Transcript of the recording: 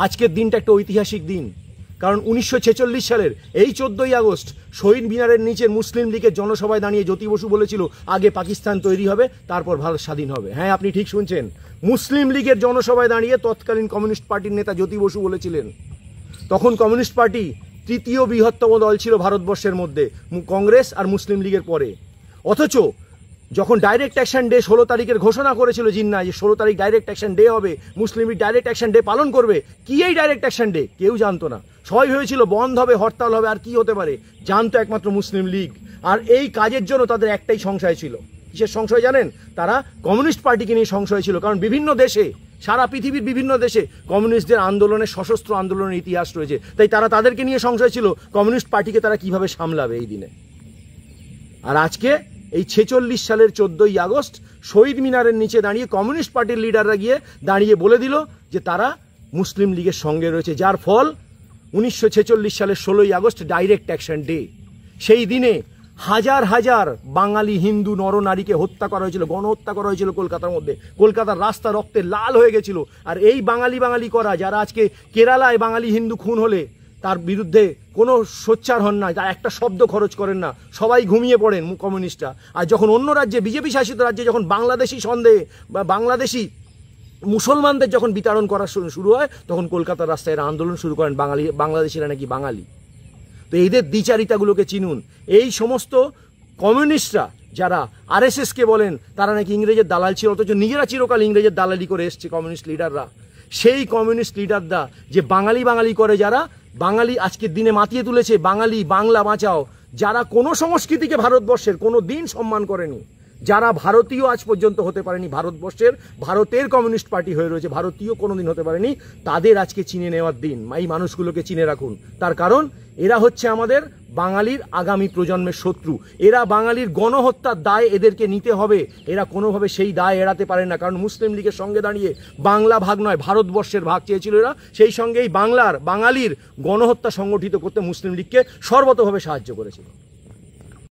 আজকের দিনটা একটা ঐতিহাসিক দিন, কারণ 1946 সালের এই 14ই আগস্ট শহীদ মিনারের নিচে মুসলিম লীগের জনসভায় দাঁড়িয়ে জ্যোতি বসু বলেছিল আগে পাকিস্তান তৈরি হবে, তারপর ভারত স্বাধীন হবে। হ্যাঁ, আপনি ঠিক শুনছেন, মুসলিম লীগের জনসভায় দাঁড়িয়ে তৎকালীন কমিউনিস্ট পার্টির নেতা জ্যোতি বসু বলেছিলেন। তখন কমিউনিস্ট পার্টি তৃতীয় বৃহত্তম দল ছিল ভারতবর্ষের মধ্যে, কংগ্রেস আর মুসলিম লীগের পরে। অথচ যখন ডাইরেক্ট অ্যাকশন ডে 16 তারিখের ঘোষণা করেছিল জিন্না যে 16 তারিখ ডাইরেক্ট অ্যাকশন ডে হবে, মুসলিম লীগ ডাইরেক্ট অ্যাকশন ডে পালন করবে, কি এই ডাইরেক্ট অ্যাকশন ডে কেউ জানতো না। সবাই ভেবেছিল বন্ধ হবে, হরতাল হবে, আর কি হতে পারে, জানতো একমাত্র মুসলিম লীগ। আর এই কাজের জন্য তাদের একটাই সংশয় ছিল। কিসের সংশয় জানেন? তারা কমিউনিস্ট পার্টিকে নিয়ে সংশয় ছিল, কারণ বিভিন্ন দেশে, সারা পৃথিবীর বিভিন্ন দেশে কমিউনিস্টদের আন্দোলনের, সশস্ত্র আন্দোলনের ইতিহাস রয়েছে। তাই তারা তাদেরকে নিয়ে সংশয় ছিল কমিউনিস্ট পার্টিকে তারা কিভাবে সামলাবে এই দিনে। আর আজকে এই 46 সালের 14ই আগস্ট শহীদ মিনারের নিচে দাঁড়িয়ে কমিউনিস্ট পার্টির লিডাররা গিয়ে দাঁড়িয়ে বলে দিল যে তারা মুসলিম লীগের সঙ্গে রয়েছে, যার ফল 1946 সালের 16ই আগস্ট ডাইরেক্ট অ্যাকশন ডে। সেই দিনে হাজার হাজার বাঙালি হিন্দু নরনারীকে হত্যা করা হয়েছিল, গণহত্যা করা হয়েছিল কলকাতার মধ্যে। কলকাতার রাস্তা রক্তে লাল হয়ে গেছিল। আর এই বাঙালি করা যারা আজকে কেরালায় বাঙালি হিন্দু খুন হলে তার বিরুদ্ধে কোনো সোচ্চার হন না, তার একটা শব্দ খরচ করেন না, সবাই ঘুমিয়ে পড়েন কমিউনিস্টরা। আর যখন অন্য রাজ্যে, বিজেপি শাসিত রাজ্যে যখন বাংলাদেশি সন্দেহে বা বাংলাদেশি মুসলমানদের যখন বিতাড়ন করা শুরু হয়, তখন কলকাতার রাস্তায় এরা আন্দোলন শুরু করেন বাংলাদেশিরা নাকি বাঙালি। তো এদের দ্বিচারিতাগুলোকে চিনুন। এই সমস্ত কমিউনিস্টরা যারা আরএসএসকে বলেন তারা নাকি ইংরেজের দালাল ছিল, অথচ নিজেরা চিরকাল ইংরেজের দালালি করে এসছে কমিউনিস্ট লিডাররা। সেই কমিউনিস্ট লিডাররা যে বাঙালি করে, যারা বাঙালি আজকের দিনে মাতিয়ে তুলেছে, বাঙালি, বাংলা বাঁচাও, যারা কোনো সংস্কৃতিকে ভারতবর্ষের কোনো দিন সম্মান করেনি, যারা ভারতীয় আজ পর্যন্ত হতে পারেনি, ভারতের কমিউনিস্ট পার্টি হয়ে রয়েছে, ভারতীয় কোনোদিন হতে পারেনি, তাদের আজকে চিনে নেওয়ার দিন। এই মানুষগুলোকে চিনে রাখুন, তার কারণ এরা হচ্ছে আমাদের বাঙালির আগামী প্রজন্মের শত্রু। এরা বাঙালির গণহত্যার দায় এদেরকে নিতে হবে। এরা কোনোভাবে সেই দায় এড়াতে পারে না, কারণ মুসলিম লীগের সঙ্গে দাঁড়িয়ে বাংলা ভাগ নয়, ভারতবর্ষের ভাগ চেয়েছিল এরা। সেই সঙ্গেই বাঙালির গণহত্যা সংগঠিত করতে মুসলিম লীগকে সর্বতোভাবে সাহায্য করেছিল।